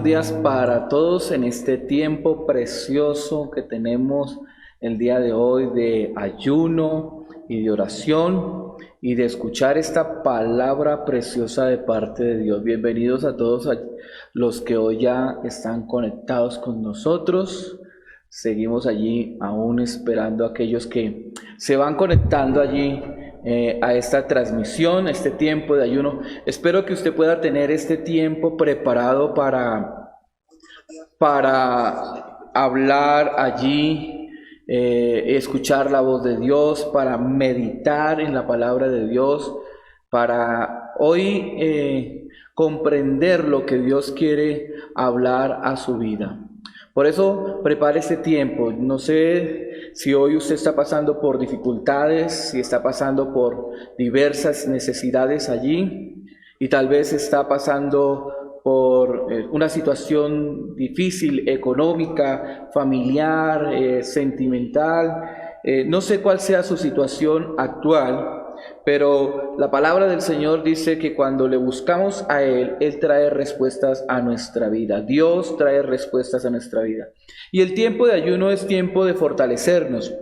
días para todos en este tiempo precioso que tenemos el día de hoy de ayuno y de oración y de escuchar esta palabra preciosa de parte de Dios. Bienvenidos a todos los que hoy ya están conectados con nosotros. Seguimos allí aún esperando a aquellos que se van conectando allí a esta transmisión, a este tiempo de ayuno. Espero que usted pueda tener este tiempo preparado para hablar allí, escuchar la voz de Dios, para meditar en la palabra de Dios, para hoy comprender lo que Dios quiere hablar a su vida. Por eso prepare este tiempo. No sé si hoy usted está pasando por dificultades, si está pasando por diversas necesidades allí y tal vez está pasando por una situación difícil, económica, familiar, sentimental. No sé cuál sea su situación actual, pero la palabra del Señor dice que cuando le buscamos a Él, Él trae respuestas a nuestra vida. Dios trae respuestas a nuestra vida. Y el tiempo de ayuno es tiempo de fortalecernos.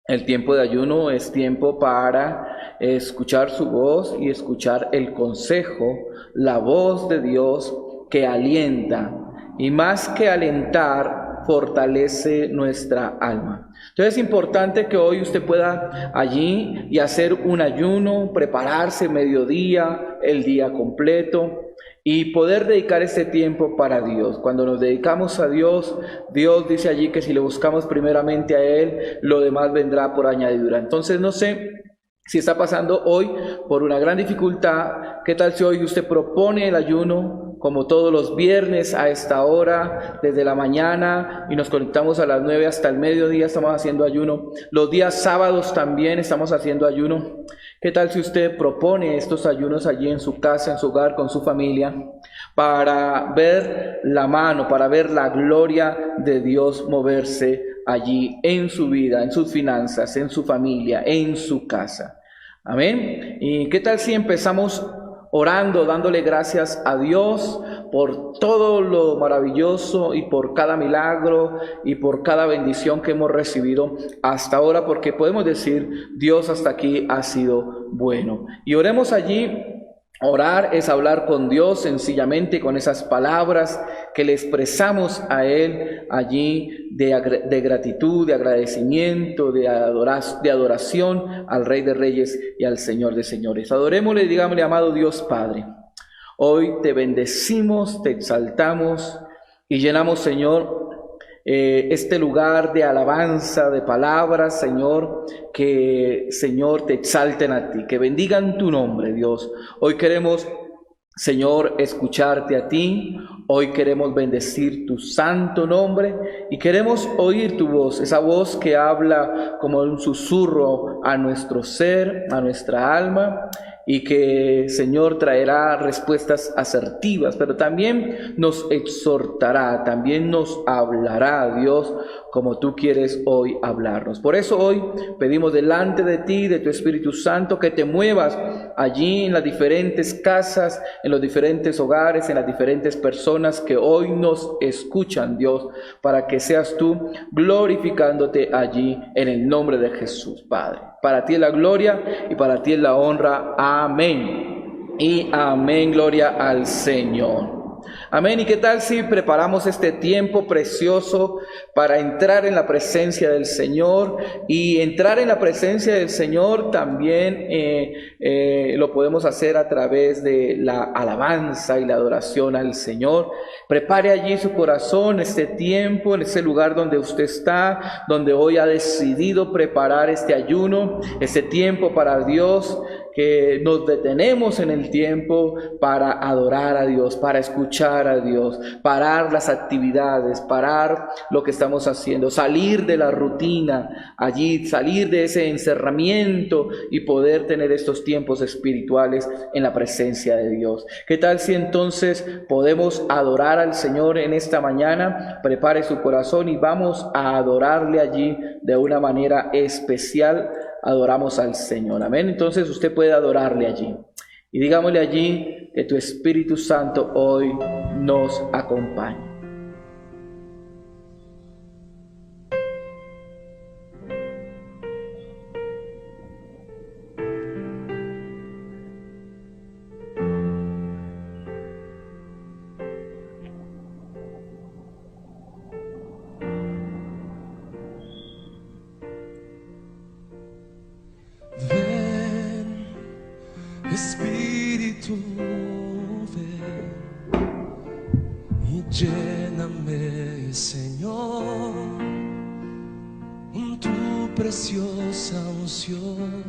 El tiempo de ayuno es tiempo para escuchar su voz y escuchar el consejo, la voz de Dios que alienta. Y más que alentar, fortalece nuestra alma. Entonces es importante que hoy usted pueda allí y hacer un ayuno, prepararse mediodía, el día completo y poder dedicar este tiempo para Dios. Cuando nos dedicamos a Dios, Dios dice allí que si le buscamos primeramente a Él, lo demás vendrá por añadidura. Entonces no sé si está pasando hoy por una gran dificultad. ¿Qué tal si hoy usted propone el ayuno? Como todos los viernes a esta hora, desde la mañana, y nos conectamos a las 9 hasta el mediodía, estamos haciendo ayuno. Los días sábados también estamos haciendo ayuno. ¿Qué tal si usted propone estos ayunos allí en su casa, en su hogar, con su familia, para ver la mano, para ver la gloria de Dios moverse allí en su vida, en sus finanzas, en su familia, en su casa? Amén. ¿Y qué tal si empezamos orando, dándole gracias a Dios por todo lo maravilloso y por cada milagro y por cada bendición que hemos recibido hasta ahora? Porque podemos decir, Dios hasta aquí ha sido bueno. Y oremos allí. Orar es hablar con Dios sencillamente con esas palabras que le expresamos a Él allí de gratitud, de agradecimiento, de adoración al Rey de Reyes y al Señor de Señores. Adorémosle y digámosle: amado Dios Padre, hoy te bendecimos, te exaltamos y llenamos, Señor, este lugar de alabanza, de palabras, Señor, que, Señor, te exalten a ti, que bendigan tu nombre, Dios. Hoy queremos, Señor, escucharte a ti. Hoy queremos bendecir tu santo nombre y queremos oír tu voz, esa voz que habla como un susurro a nuestro ser, a nuestra alma, y que, Señor, traerá respuestas asertivas, pero también nos exhortará, también nos hablará, Dios, como tú quieres hoy hablarnos. Por eso hoy pedimos delante de ti, de tu Espíritu Santo, que te muevas allí en las diferentes casas, en los diferentes hogares, en las diferentes personas que hoy nos escuchan, Dios, para que seas tú glorificándote allí en el nombre de Jesús, Padre. Para ti es la gloria y para ti es la honra. Amén. Y amén. Gloria al Señor. Amén. ¿Y qué tal si preparamos este tiempo precioso para entrar en la presencia del Señor? Y entrar en la presencia del Señor también lo podemos hacer a través de la alabanza y la adoración al Señor. Prepare allí su corazón, este tiempo, en ese lugar donde usted está, donde hoy ha decidido preparar este ayuno, este tiempo para Dios, que nos detenemos en el tiempo para adorar a Dios, para escuchar a Dios, parar las actividades, parar lo que estamos haciendo, salir de la rutina allí, salir de ese encerramiento y poder tener estos tiempos espirituales en la presencia de Dios. ¿Qué tal si entonces podemos adorar al Señor en esta mañana? Prepare su corazón y vamos a adorarle allí de una manera especial. Adoramos al Señor. Amén. Entonces usted puede adorarle allí. Y digámosle allí que tu Espíritu Santo hoy nos acompañe. Espíritu, ven y lléname, Señor, con tu preciosa unción.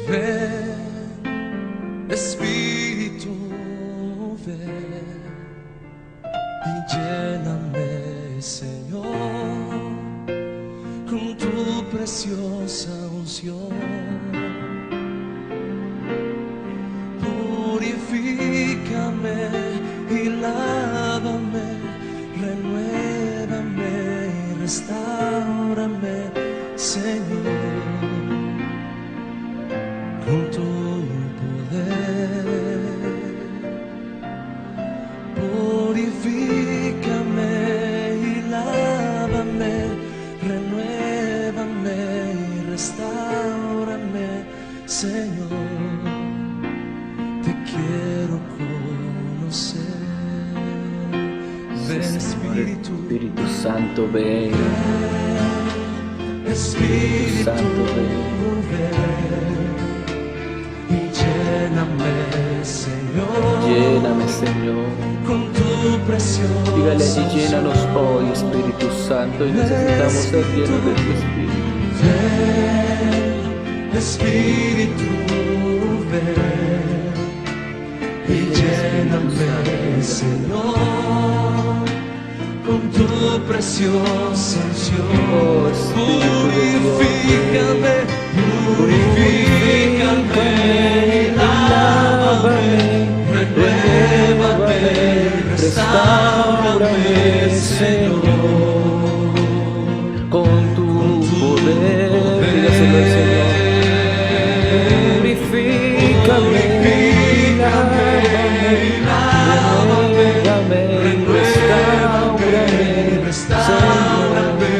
Ven, Espíritu, ven y lléname, Señor, con tu preciosa unción. Purifícame y lávame, renuévame y restáurame, Señor, con tu poder. Purifícame y lávame, renuévame y restáurame, Señor, te quiero conocer. Ven, Espíritu, Espíritu Santo, ven. Espíritu Santo, ven y lléname, Señor, Lléname, Señor. con tu preciosa. Dígale allí, llénanos hoy, Espíritu Santo, y necesitamos ser llenos de tu Espíritu. Ven, Espíritu, ven y lléname, Señor, con tu preciosa unción. Oh, Espíritu de Dios, Purifícame y lávame, renuévame, restáurame, Señor, con tu poder, dígaselo al Señor. Purifícame, lávame, restaurame,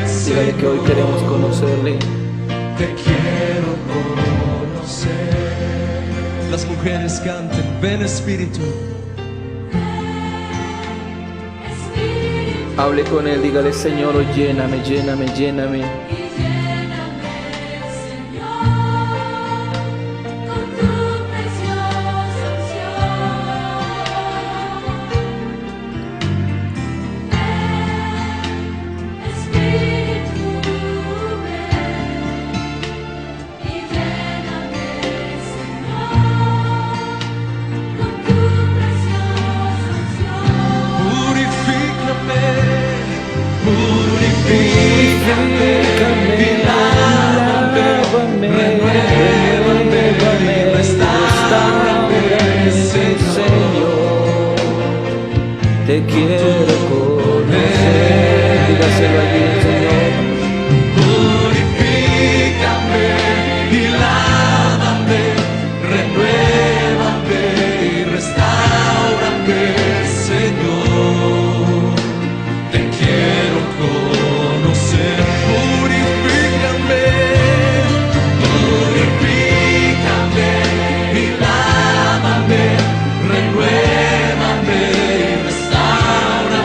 Señor. Dígale que hoy queremos conocerle. Te quiero conocer. Las mujeres canten, ven, Espíritu. Hable con Él, dígale, Señor, hoy lléname, lléname, lléname. Te quiero conocer, dígaselo allí, Señor. Purifícame y lávame, renuévame y restáurame, Señor. Te quiero conocer. Purifícame, purifícame y lávame, renuévame y restáurame.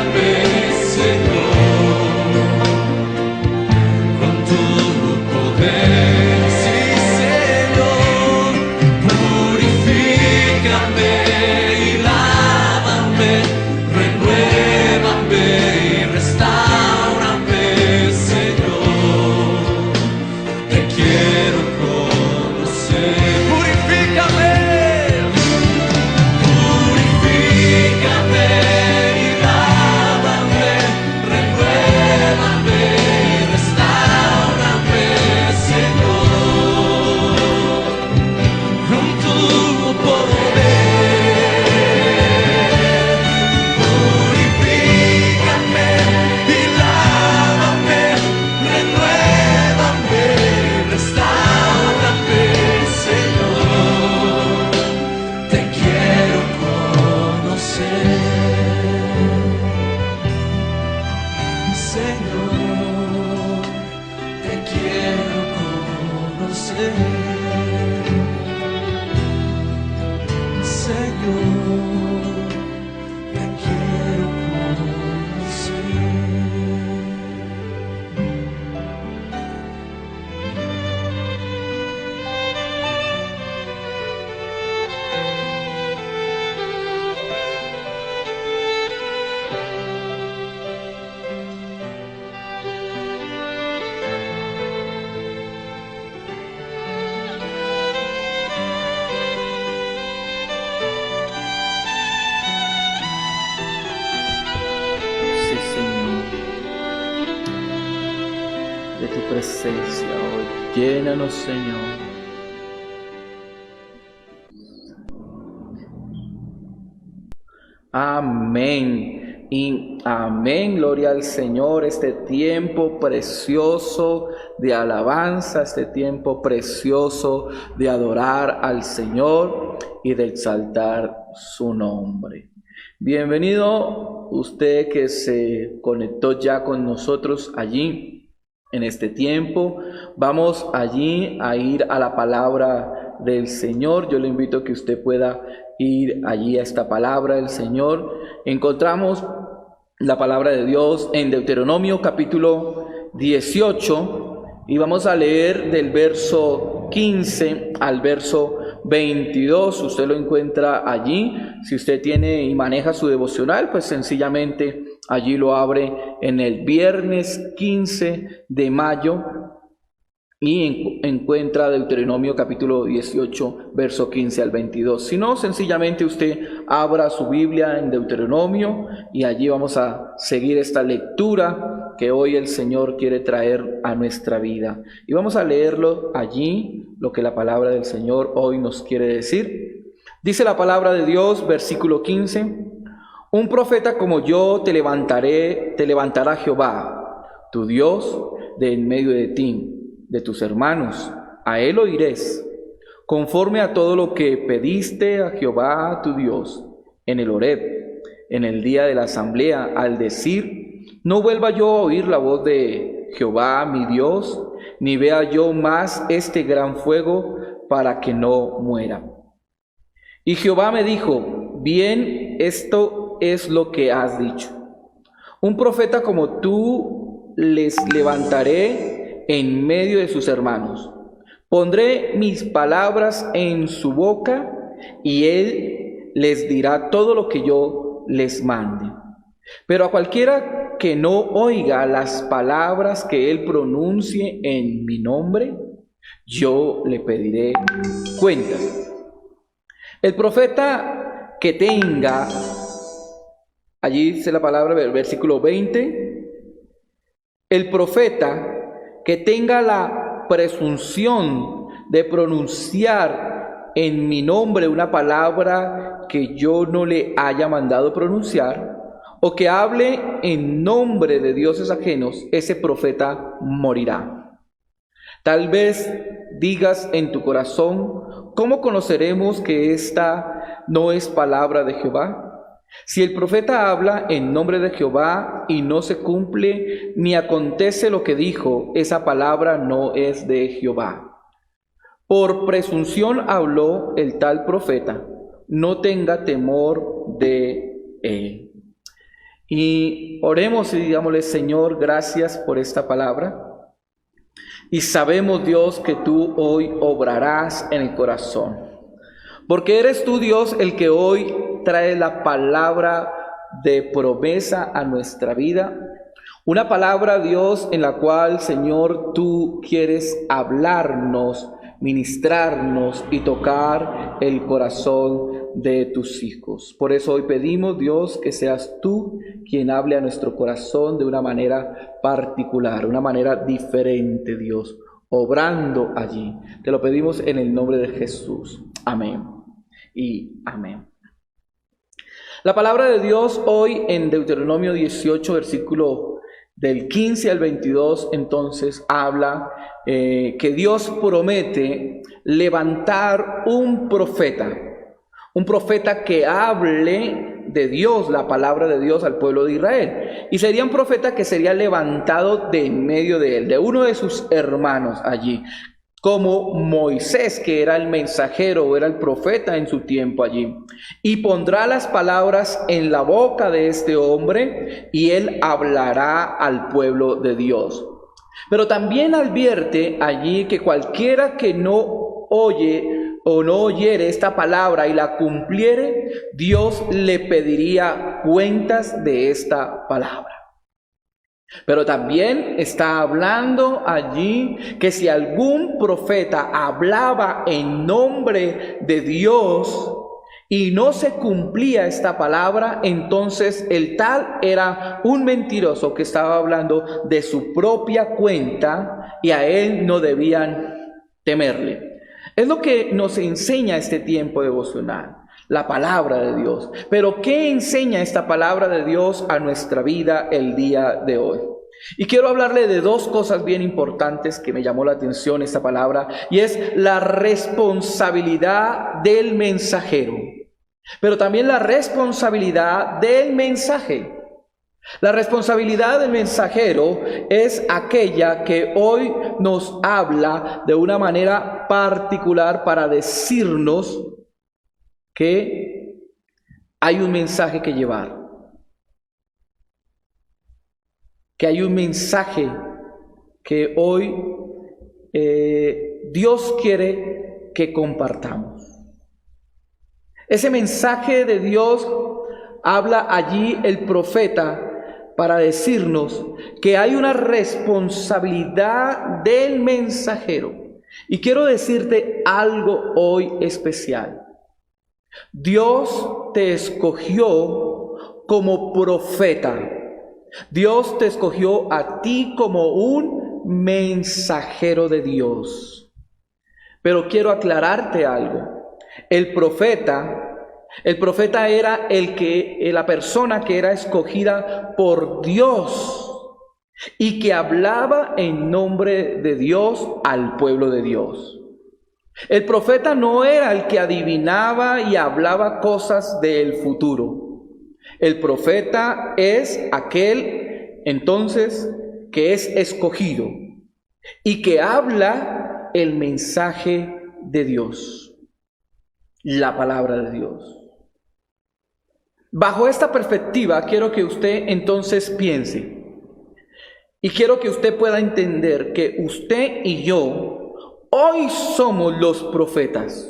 te quiero conocer. Sí, Señor, de tu presencia hoy. Llénanos, Señor. Amén y amén, gloria al Señor. Este tiempo precioso de alabanza, este tiempo precioso de adorar al Señor y de exaltar su nombre. Bienvenido usted que se conectó ya con nosotros allí en este tiempo. Vamos allí a ir a la palabra del Señor. Yo le invito a que usted pueda ir allí a esta palabra del Señor. Encontramos la palabra de Dios en Deuteronomio capítulo 18 y vamos a leer del verso 15 al verso 22. Usted lo encuentra allí. Si usted tiene y maneja su devocional, pues sencillamente allí lo abre en el viernes 15 de mayo y encuentra Deuteronomio capítulo 18, verso 15 al 22. Si no, sencillamente usted abra su Biblia en Deuteronomio y allí vamos a seguir esta lectura que hoy el Señor quiere traer a nuestra vida. Y vamos a leerlo allí, lo que la palabra del Señor hoy nos quiere decir. Dice la palabra de Dios, versículo 15: un profeta como yo te levantará Jehová, tu Dios, de en medio de ti, de tus hermanos. A él oirás, conforme a todo lo que pediste a Jehová tu Dios en el Horeb, en el día de la asamblea, al decir: no vuelva yo a oír la voz de Jehová mi Dios, ni vea yo más este gran fuego, para que no muera. Y Jehová me dijo: bien, esto es lo que has dicho. Un profeta como tú les levantaré en medio de sus hermanos. Pondré mis palabras en su boca y él les dirá todo lo que yo les mande. Pero a cualquiera que no oiga las palabras que él pronuncie en mi nombre, yo le pediré cuentas. El profeta que tenga, allí dice la palabra, versículo 20, el profeta que tenga la presunción de pronunciar en mi nombre una palabra que yo no le haya mandado pronunciar, o que hable en nombre de dioses ajenos, ese profeta morirá. Tal vez digas en tu corazón: ¿cómo conoceremos que esta no es palabra de Jehová? Si el profeta habla en nombre de Jehová y no se cumple ni acontece lo que dijo, esa palabra no es de Jehová. Por presunción habló el tal profeta, no tenga temor de él. Y oremos y digámosle: Señor, gracias por esta palabra. Y sabemos, Dios, que tú hoy obrarás en el corazón, porque eres tú, Dios, el que hoy trae la palabra de promesa a nuestra vida. Una palabra, Dios, en la cual, Señor, tú quieres hablarnos, ministrarnos y tocar el corazón de tus hijos. Por eso hoy pedimos, Dios, que seas tú quien hable a nuestro corazón de una manera particular, una manera diferente, Dios, obrando allí. Te lo pedimos en el nombre de Jesús. Amén y amén. La palabra de Dios hoy en Deuteronomio 18, versículo del 15 al 22, entonces habla que Dios promete levantar un profeta que hable de Dios, la palabra de Dios al pueblo de Israel. Y sería un profeta que sería levantado de en medio de él, de uno de sus hermanos allí. como Moisés, que era el mensajero o era el profeta en su tiempo allí. Y pondrá las palabras en la boca de este hombre, y él hablará al pueblo de Dios. Pero también advierte allí que cualquiera que no oye o no oyere esta palabra y la cumpliere, Dios le pediría cuentas de esta palabra. Pero también está hablando allí que si algún profeta hablaba en nombre de Dios y no se cumplía esta palabra, entonces el tal era un mentiroso que estaba hablando de su propia cuenta y a él no debían temerle. Es lo que nos enseña este tiempo devocional, la palabra de Dios. Pero ¿qué enseña esta palabra de Dios a nuestra vida el día de hoy? Y quiero hablarle de dos cosas bien importantes que me llamó la atención esta palabra, y es la responsabilidad del mensajero, pero también la responsabilidad del mensaje. La responsabilidad del mensajero es aquella que hoy nos habla de una manera particular para decirnos que hay un mensaje que llevar, que hay un mensaje que hoy Dios quiere que compartamos. Ese mensaje de Dios habla allí el profeta para decirnos que hay una responsabilidad del mensajero. Y quiero decirte algo hoy especial. Dios te escogió como profeta. Dios te escogió a ti como un mensajero de Dios. Pero quiero aclararte algo. El profeta era la persona que era escogida por Dios y que hablaba en nombre de Dios al pueblo de Dios. El profeta no era el que adivinaba y hablaba cosas del futuro. El profeta es aquel entonces que es escogido y que habla el mensaje de Dios, la palabra de Dios. Bajo esta perspectiva quiero que usted entonces piense y quiero que usted pueda entender que usted y yo hoy somos los profetas,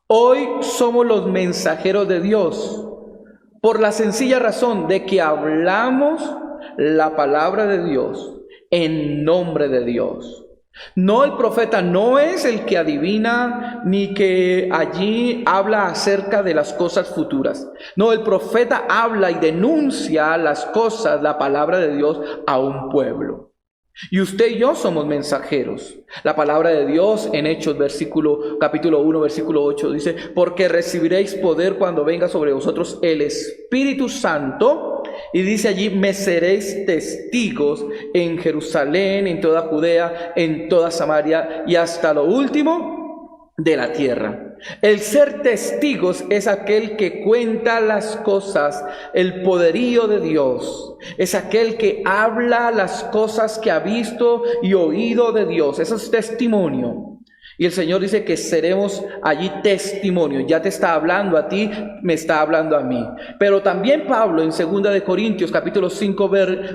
hoy somos los mensajeros de Dios, por la sencilla razón de que hablamos la palabra de Dios en nombre de Dios. No, el profeta no es el que adivina ni que allí habla acerca de las cosas futuras. No, el profeta habla y denuncia las cosas, la palabra de Dios a un pueblo. Y usted y yo somos mensajeros. La palabra de Dios en Hechos capítulo 1, versículo 8 dice: porque recibiréis poder cuando venga sobre vosotros el Espíritu Santo. Y dice allí: me seréis testigos en Jerusalén, en toda Judea, en toda Samaria y hasta lo último de la tierra. El ser testigos es aquel que cuenta las cosas, el poderío de Dios. Es aquel que habla las cosas que ha visto y oído de Dios. Eso es testimonio. Y el Señor dice que seremos allí testimonio. Ya te está hablando a ti, me está hablando a mí. Pero también Pablo en 2 de Corintios capítulo 5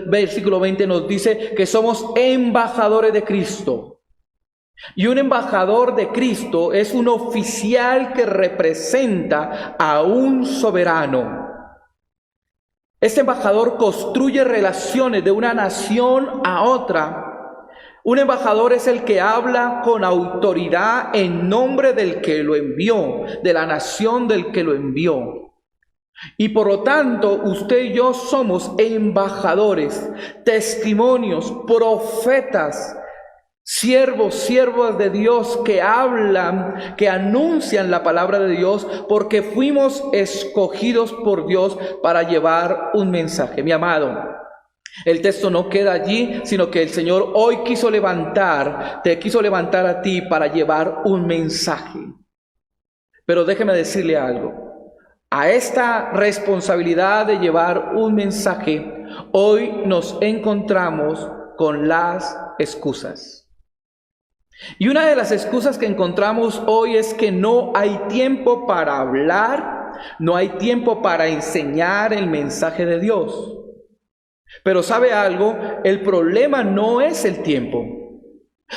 versículo 20 nos dice que somos embajadores de Cristo. Y un embajador de Cristo es un oficial que representa a un soberano. Este embajador construye relaciones de una nación a otra. Un embajador es el que habla con autoridad en nombre del que lo envió, de la nación del que lo envió. Y por lo tanto, usted y yo somos embajadores, testimonios, profetas, siervos de Dios que hablan, que anuncian la palabra de Dios, porque fuimos escogidos por Dios para llevar un mensaje. Mi amado, el texto no queda allí, sino que el Señor hoy te quiso levantar a ti para llevar un mensaje. Pero déjeme decirle algo. A esta responsabilidad de llevar un mensaje, hoy nos encontramos con las excusas. Y una de las excusas que encontramos hoy es que no hay tiempo para hablar, no hay tiempo para enseñar el mensaje de Dios. Pero ¿sabe algo? El problema no es el tiempo.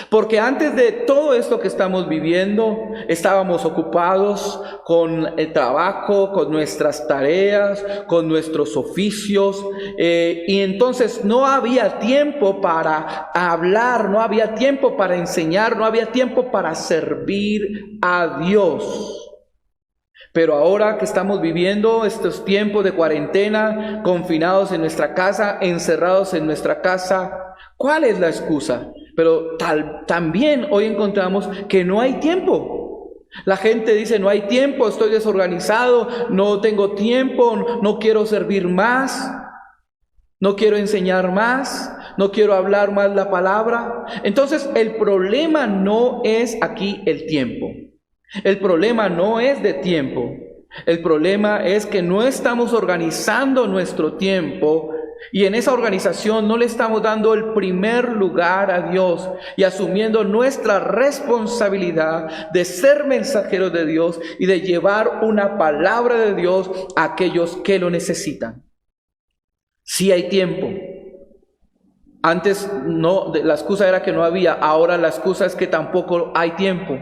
Porque antes de todo esto que estamos viviendo, estábamos ocupados con el trabajo, con nuestras tareas, con nuestros oficios, y entonces no había tiempo para hablar, no había tiempo para enseñar, no había tiempo para servir a Dios. Pero ahora que estamos viviendo estos tiempos de cuarentena, confinados en nuestra casa, encerrados en nuestra casa, ¿cuál es la excusa? Pero también hoy encontramos que no hay tiempo. La gente dice, no hay tiempo, estoy desorganizado, no tengo tiempo, no quiero servir más, no quiero enseñar más, no quiero hablar más la palabra. Entonces el problema no es aquí el tiempo. El problema no es de tiempo. El problema es que no estamos organizando nuestro tiempo y en esa organización no le estamos dando el primer lugar a Dios y asumiendo nuestra responsabilidad de ser mensajeros de Dios y de llevar una palabra de Dios a aquellos que lo necesitan. Sí hay tiempo. Antes no, la excusa era que no había, ahora la excusa es que tampoco hay tiempo.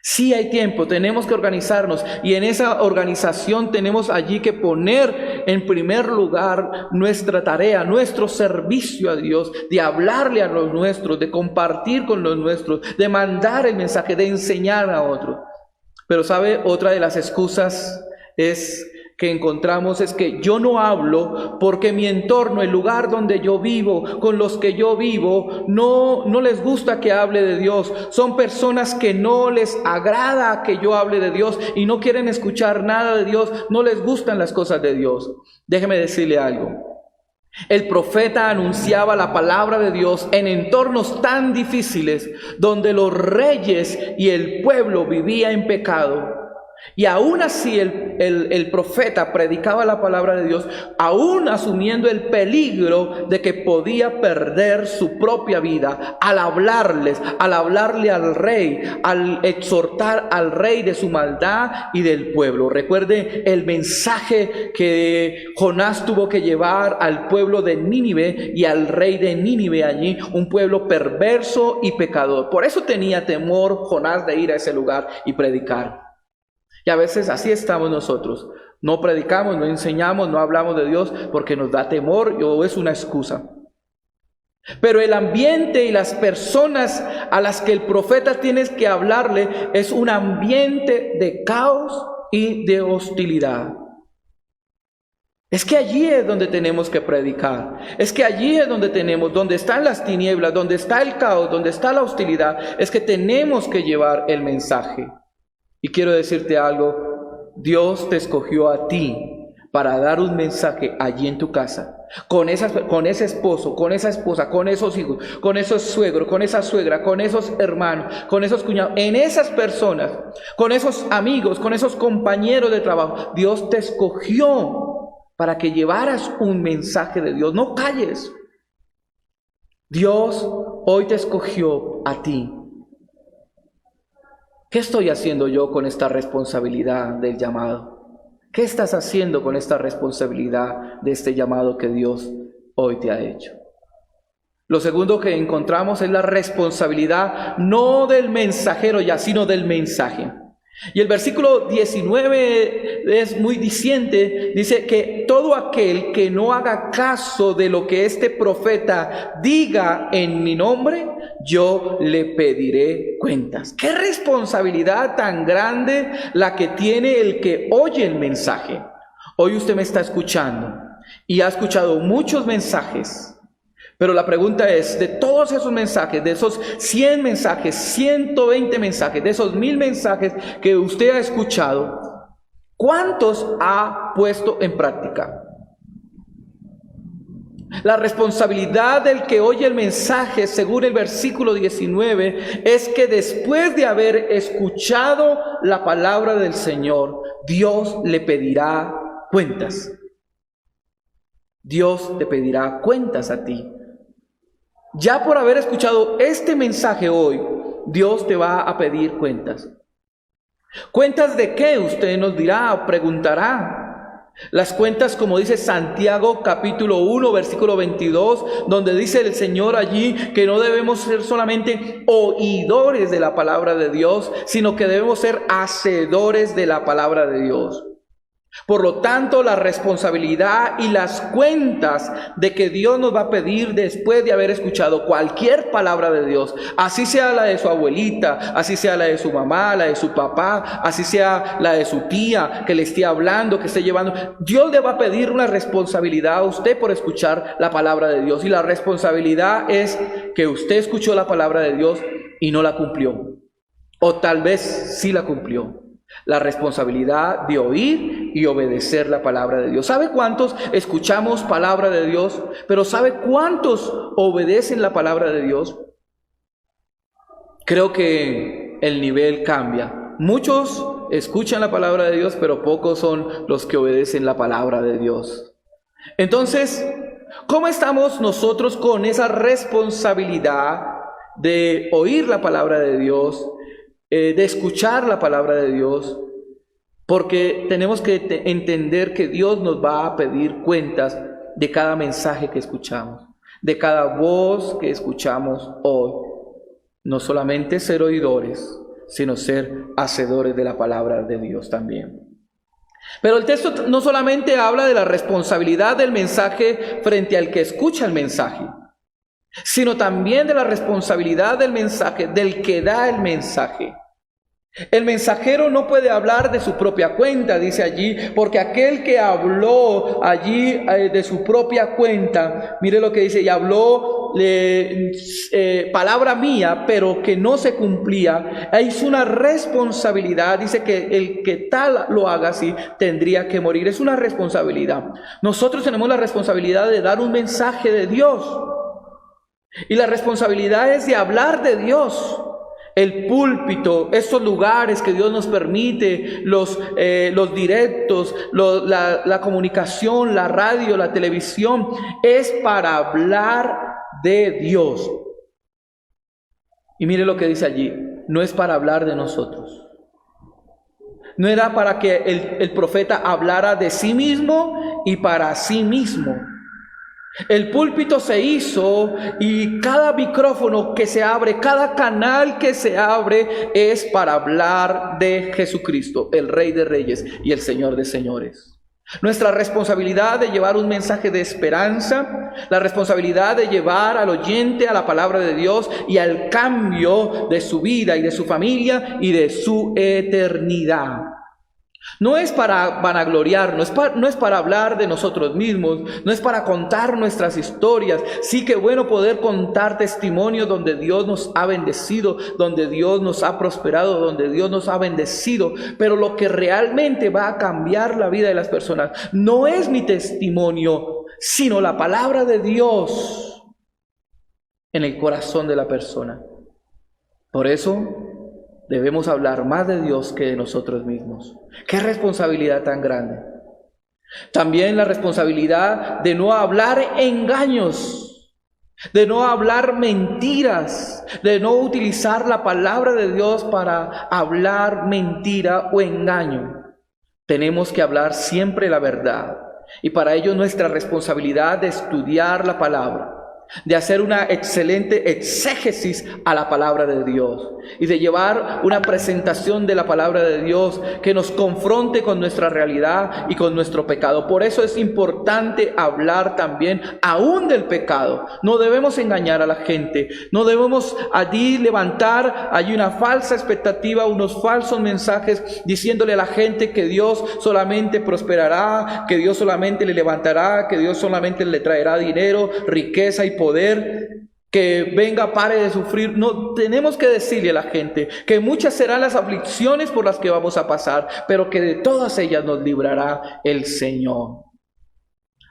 Sí hay tiempo, tenemos que organizarnos y en esa organización tenemos allí que poner en primer lugar nuestra tarea, nuestro servicio a Dios, de hablarle a los nuestros, de compartir con los nuestros, de mandar el mensaje, de enseñar a otros. Pero ¿sabe? Otra de las excusas que encontramos es que yo no hablo porque mi entorno, el lugar donde yo vivo, con los que yo vivo, no les gusta que hable de Dios. Son personas que no les agrada que yo hable de Dios y no quieren escuchar nada de Dios, no les gustan las cosas de Dios. Déjeme decirle algo. El profeta anunciaba la palabra de Dios en entornos tan difíciles, donde los reyes y el pueblo vivía en pecado. Y aún así el profeta predicaba la palabra de Dios, aún asumiendo el peligro de que podía perder su propia vida al hablarle al rey, al exhortar al rey de su maldad y del pueblo. Recuerde el mensaje que Jonás tuvo que llevar al pueblo de Nínive y al rey de Nínive allí, un pueblo perverso y pecador. Por eso tenía temor Jonás de ir a ese lugar y predicar. Y a veces así estamos nosotros. No predicamos, no enseñamos, no hablamos de Dios porque nos da temor o es una excusa. Pero el ambiente y las personas a las que el profeta tiene que hablarle es un ambiente de caos y de hostilidad. Es que allí es donde tenemos que predicar. Es que allí es donde están las tinieblas, donde está el caos, donde está la hostilidad. Es que tenemos que llevar el mensaje. Y quiero decirte algo, Dios te escogió a ti para dar un mensaje allí en tu casa, con ese esposo, con esa esposa, con esos hijos, con esos suegros, con esa suegra, con esos hermanos, con esos cuñados, en esas personas, con esos amigos, con esos compañeros de trabajo. Dios te escogió para que llevaras un mensaje de Dios. No calles. Dios hoy te escogió a ti. ¿Qué estoy haciendo yo con esta responsabilidad del llamado? ¿Qué estás haciendo con esta responsabilidad de este llamado que Dios hoy te ha hecho? Lo segundo que encontramos es la responsabilidad no del mensajero ya, sino del mensaje. Y el versículo 19 es muy diciente, dice que todo aquel que no haga caso de lo que este profeta diga en mi nombre, yo le pediré cuentas. ¡Qué responsabilidad tan grande la que tiene el que oye el mensaje! Hoy usted me está escuchando y ha escuchado muchos mensajes. Pero la pregunta es, de todos esos mensajes, de esos 100 mensajes, 120 mensajes, de esos 1000 mensajes que usted ha escuchado, ¿cuántos ha puesto en práctica? La responsabilidad del que oye el mensaje, según el versículo 19, es que después de haber escuchado la palabra del Señor, Dios le pedirá cuentas. Dios te pedirá cuentas a ti. Ya por haber escuchado este mensaje hoy, Dios te va a pedir cuentas. ¿Cuentas de qué? Usted nos dirá o preguntará. Las cuentas, como dice Santiago capítulo 1 versículo 22, donde dice el Señor allí que no debemos ser solamente oidores de la palabra de Dios, sino que debemos ser hacedores de la palabra de Dios. Por lo tanto, la responsabilidad y las cuentas de que Dios nos va a pedir después de haber escuchado cualquier palabra de Dios, así sea la de su abuelita, así sea la de su mamá, la de su papá, así sea la de su tía que le esté hablando, que esté llevando, Dios le va a pedir una responsabilidad a usted por escuchar la palabra de Dios. Y la responsabilidad es que usted escuchó la palabra de Dios y no la cumplió, o tal vez sí la cumplió. La responsabilidad de oír y obedecer la palabra de Dios. ¿Sabe cuántos escuchamos palabra de Dios? Pero ¿sabe cuántos obedecen la palabra de Dios? Creo que el nivel cambia. Muchos escuchan la palabra de Dios, pero pocos son los que obedecen la palabra de Dios. Entonces, ¿cómo estamos nosotros con esa responsabilidad de oír la palabra de Dios? De escuchar la palabra de Dios, porque tenemos que entender que Dios nos va a pedir cuentas de cada mensaje que escuchamos, de cada voz que escuchamos hoy. No solamente ser oidores, sino ser hacedores de la palabra de Dios también. Pero el texto no solamente habla de la responsabilidad del mensaje frente al que escucha el mensaje, sino también de la responsabilidad del mensaje, del que da el mensaje. El mensajero no puede hablar de su propia cuenta, dice allí, porque aquel que habló allí de su propia cuenta, mire lo que dice, y habló palabra mía, pero que no se cumplía, es una responsabilidad, dice que el que tal lo haga así, tendría que morir, es una responsabilidad. Nosotros tenemos la responsabilidad de dar un mensaje de Dios, y la responsabilidad es de hablar de Dios. El púlpito, estos lugares que Dios nos permite, los directos, la comunicación, la radio, la televisión, es para hablar de Dios. Y mire lo que dice allí, no es para hablar de nosotros. No era para que el profeta hablara de sí mismo y para sí mismo. El púlpito se hizo y cada micrófono que se abre, cada canal que se abre es para hablar de Jesucristo, el Rey de Reyes y el Señor de Señores. Nuestra responsabilidad de llevar un mensaje de esperanza, la responsabilidad de llevar al oyente a la palabra de Dios y al cambio de su vida y de su familia y de su eternidad. No es para vanagloriarnos, no es para hablar de nosotros mismos, no es para contar nuestras historias. Sí que bueno poder contar testimonios donde Dios nos ha bendecido, donde Dios nos ha prosperado, donde Dios nos ha bendecido. Pero lo que realmente va a cambiar la vida de las personas no es mi testimonio, sino la palabra de Dios en el corazón de la persona. Por eso debemos hablar más de Dios que de nosotros mismos. ¡Qué responsabilidad tan grande! También la responsabilidad de no hablar engaños, de no hablar mentiras, de no utilizar la palabra de Dios para hablar mentira o engaño. Tenemos que hablar siempre la verdad. Y para ello nuestra responsabilidad de estudiar la palabra, de hacer una excelente exégesis a la palabra de Dios y de llevar una presentación de la palabra de Dios que nos confronte con nuestra realidad y con nuestro pecado. Por eso es importante hablar también aún del pecado. No debemos engañar a la gente, no debemos allí levantar allí una falsa expectativa, unos falsos mensajes diciéndole a la gente que Dios solamente prosperará, que Dios solamente le levantará, que Dios solamente le traerá dinero, riqueza y poder, que venga, pare de sufrir. No, tenemos que decirle a la gente que muchas serán las aflicciones por las que vamos a pasar, pero que de todas ellas nos librará el Señor.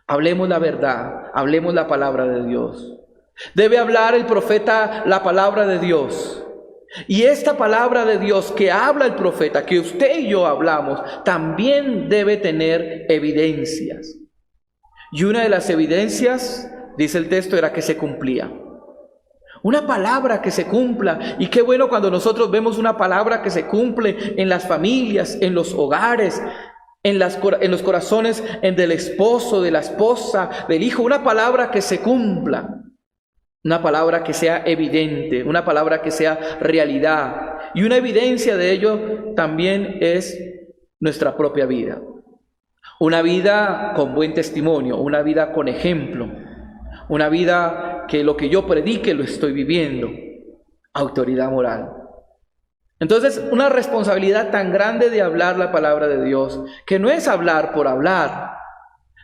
Hablemos la verdad, hablemos la palabra de Dios. Debe hablar el profeta la palabra de Dios. Y esta palabra de Dios que habla el profeta, que usted y yo hablamos, también debe tener evidencias. Y una de las evidencias, dice el texto, era que se cumplía. Una palabra que se cumpla. Y qué bueno cuando nosotros vemos una palabra que se cumple en las familias, en los hogares, en los corazones del esposo, de la esposa, del hijo. Una palabra que se cumpla. Una palabra que sea evidente, una palabra que sea realidad. Y una evidencia de ello también es nuestra propia vida. Una vida con buen testimonio, una vida con ejemplo, una vida que lo que yo predique lo estoy viviendo. Autoridad moral. Entonces, una responsabilidad tan grande de hablar la palabra de Dios, que no es hablar por hablar.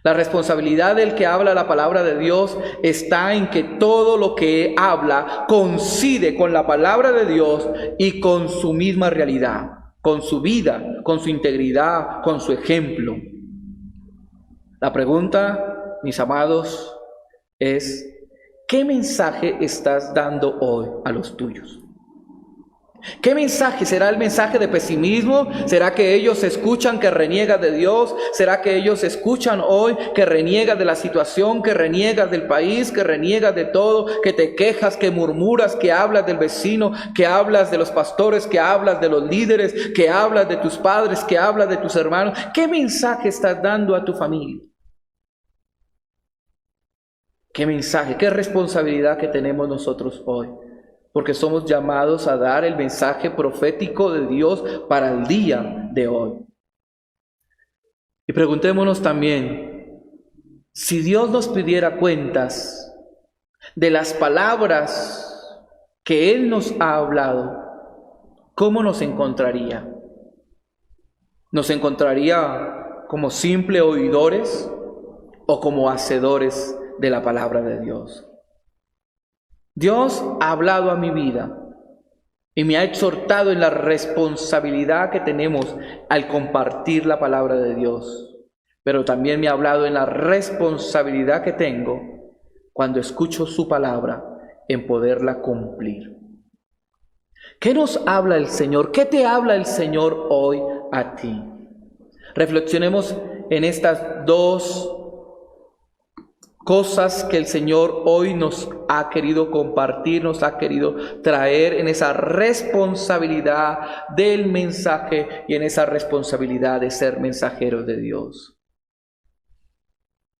La responsabilidad del que habla la palabra de Dios está en que todo lo que habla coincide con la palabra de Dios y con su misma realidad, con su vida, con su integridad, con su ejemplo. La pregunta, mis amados, es: ¿qué mensaje estás dando hoy a los tuyos? ¿Qué mensaje? ¿Será el mensaje de pesimismo? ¿Será que ellos escuchan que reniega de Dios? ¿Será que ellos escuchan hoy que reniega de la situación, que reniegas del país, que reniegas de todo, que te quejas, que murmuras, que hablas del vecino, que hablas de los pastores, que hablas de los líderes, que hablas de tus padres, que hablas de tus hermanos? ¿Qué mensaje estás dando a tu familia? ¿Qué mensaje? ¿Qué responsabilidad que tenemos nosotros hoy? Porque somos llamados a dar el mensaje profético de Dios para el día de hoy. Y preguntémonos también, si Dios nos pidiera cuentas de las palabras que Él nos ha hablado, ¿cómo nos encontraría? ¿Nos encontraría como simples oidores o como hacedores de la palabra de Dios? Dios ha hablado a mi vida y me ha exhortado en la responsabilidad que tenemos al compartir la palabra de Dios, pero también me ha hablado en la responsabilidad que tengo cuando escucho su palabra en poderla cumplir. ¿Qué nos habla el Señor? ¿Qué te habla el Señor hoy a ti? Reflexionemos en estas dos cosas que el Señor hoy nos ha querido compartir, nos ha querido traer en esa responsabilidad del mensaje y en esa responsabilidad de ser mensajeros de Dios.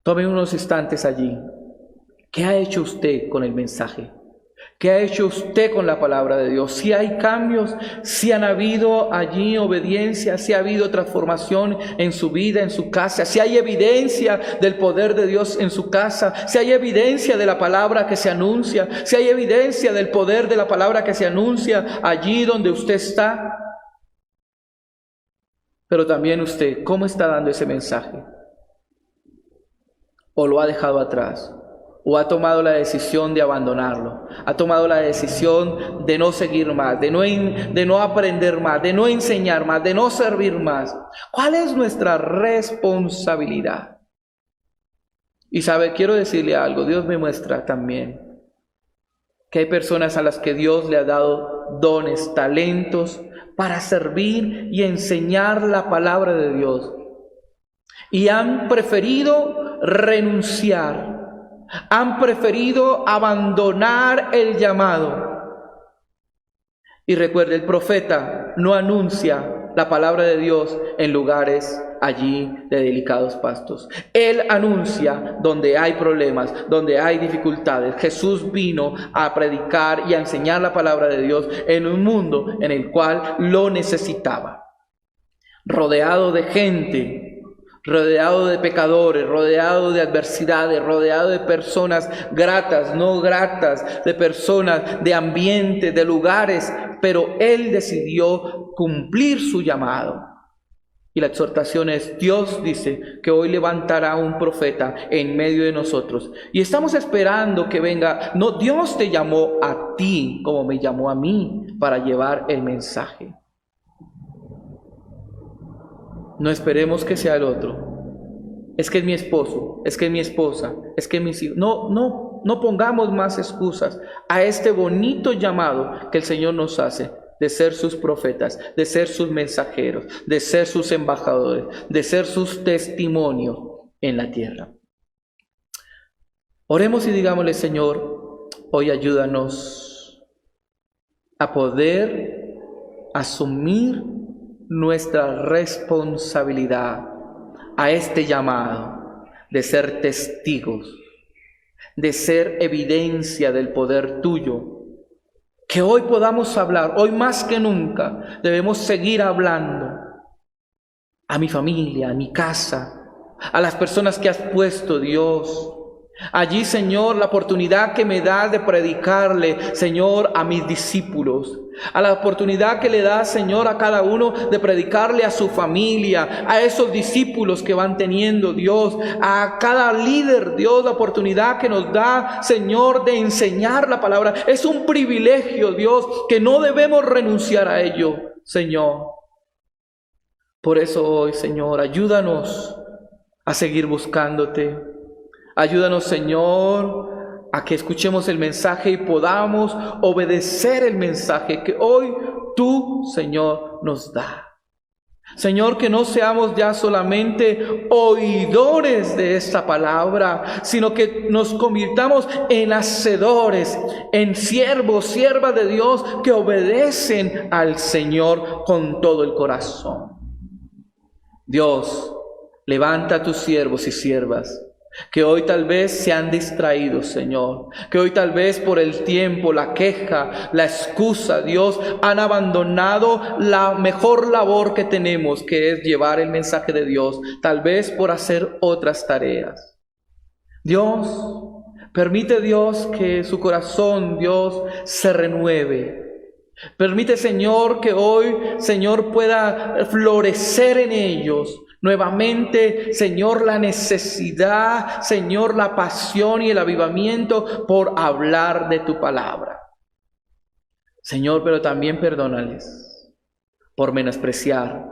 Tome unos instantes allí. ¿Qué ha hecho usted con el mensaje? ¿Qué ha hecho usted con la palabra de Dios? Si hay cambios, si han habido allí obediencia, si ha habido transformación en su vida, en su casa, si hay evidencia del poder de Dios en su casa, si hay evidencia de la palabra que se anuncia, si hay evidencia del poder de la palabra que se anuncia allí donde usted está. Pero también usted, ¿cómo está dando ese mensaje? ¿O lo ha dejado atrás? ¿O ha tomado la decisión de abandonarlo? ¿Ha tomado la decisión de no seguir más, de no aprender más, de no enseñar más, de no servir más? ¿Cuál es nuestra responsabilidad? Y sabe, quiero decirle algo. Dios me muestra también que hay personas a las que Dios le ha dado dones, talentos para servir y enseñar la palabra de Dios. Y han preferido renunciar. Han preferido abandonar el llamado. Y recuerde, el profeta no anuncia la palabra de Dios en lugares allí de delicados pastos. Él anuncia donde hay problemas, donde hay dificultades. Jesús vino a predicar y a enseñar la palabra de Dios en un mundo en el cual lo necesitaba. Rodeado de gente, rodeado de pecadores, rodeado de adversidades, rodeado de personas gratas, no gratas, de personas, de ambiente, de lugares, pero Él decidió cumplir su llamado. Y la exhortación es: Dios dice que hoy levantará un profeta en medio de nosotros. Y estamos esperando que venga. No, Dios te llamó a ti como me llamó a mí para llevar el mensaje. No esperemos que sea el otro. Es que es mi esposo, es que es mi esposa, es que es mis hijos. No pongamos más excusas a este bonito llamado que el Señor nos hace de ser sus profetas, de ser sus mensajeros, de ser sus embajadores, de ser sus testimonios en la tierra. Oremos y digámosle: Señor, hoy ayúdanos a poder asumir nuestra responsabilidad a este llamado de ser testigos, de ser evidencia del poder tuyo. Que hoy podamos hablar, hoy más que nunca debemos seguir hablando a mi familia, a mi casa, a las personas que has puesto, Dios. Allí, Señor, la oportunidad que me das de predicarle, Señor, a mis discípulos, a la oportunidad que le das, Señor, a cada uno de predicarle a su familia, a esos discípulos que van teniendo, Dios, a cada líder, Dios, la oportunidad que nos da, Señor, de enseñar la palabra. Es un privilegio, Dios, que no debemos renunciar a ello, Señor. Por eso hoy, Señor, ayúdanos a seguir buscándote. Ayúdanos, Señor, a que escuchemos el mensaje y podamos obedecer el mensaje que hoy tú, Señor, nos da. Señor, que no seamos ya solamente oidores de esta palabra, sino que nos convirtamos en hacedores, en siervos, siervas de Dios que obedecen al Señor con todo el corazón. Dios, levanta a tus siervos y siervas que hoy tal vez se han distraído, Señor, que hoy tal vez por el tiempo, la queja, la excusa, Dios, han abandonado la mejor labor que tenemos, que es llevar el mensaje de Dios, tal vez por hacer otras tareas. Dios, permite, Dios, que su corazón, Dios, se renueve. Permite, Señor, que hoy, Señor, pueda florecer en ellos nuevamente, Señor, la necesidad, Señor, la pasión y el avivamiento por hablar de tu palabra. Señor, pero también perdónales por menospreciar,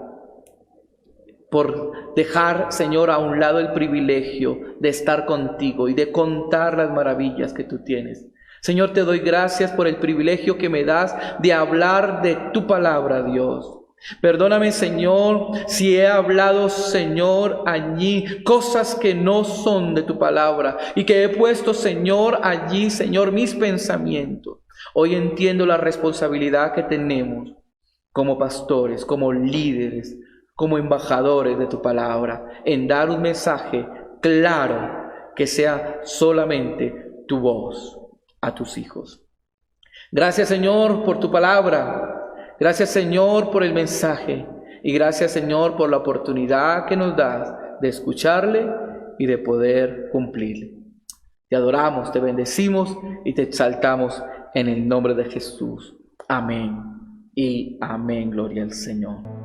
por dejar, Señor, a un lado el privilegio de estar contigo y de contar las maravillas que tú tienes. Señor, te doy gracias por el privilegio que me das de hablar de tu palabra, Dios. Perdóname, Señor, si he hablado, Señor, allí cosas que no son de tu palabra y que he puesto, Señor, allí, Señor, mis pensamientos. Hoy entiendo la responsabilidad que tenemos como pastores, como líderes, como embajadores de tu palabra, en dar un mensaje claro que sea solamente tu voz a tus hijos. Gracias, Señor, por tu palabra. Gracias, Señor, por el mensaje. Y gracias, Señor, por la oportunidad que nos das de escucharle y de poder cumplirle. Te adoramos, te bendecimos y te exaltamos en el nombre de Jesús. Amén y amén. Gloria al Señor.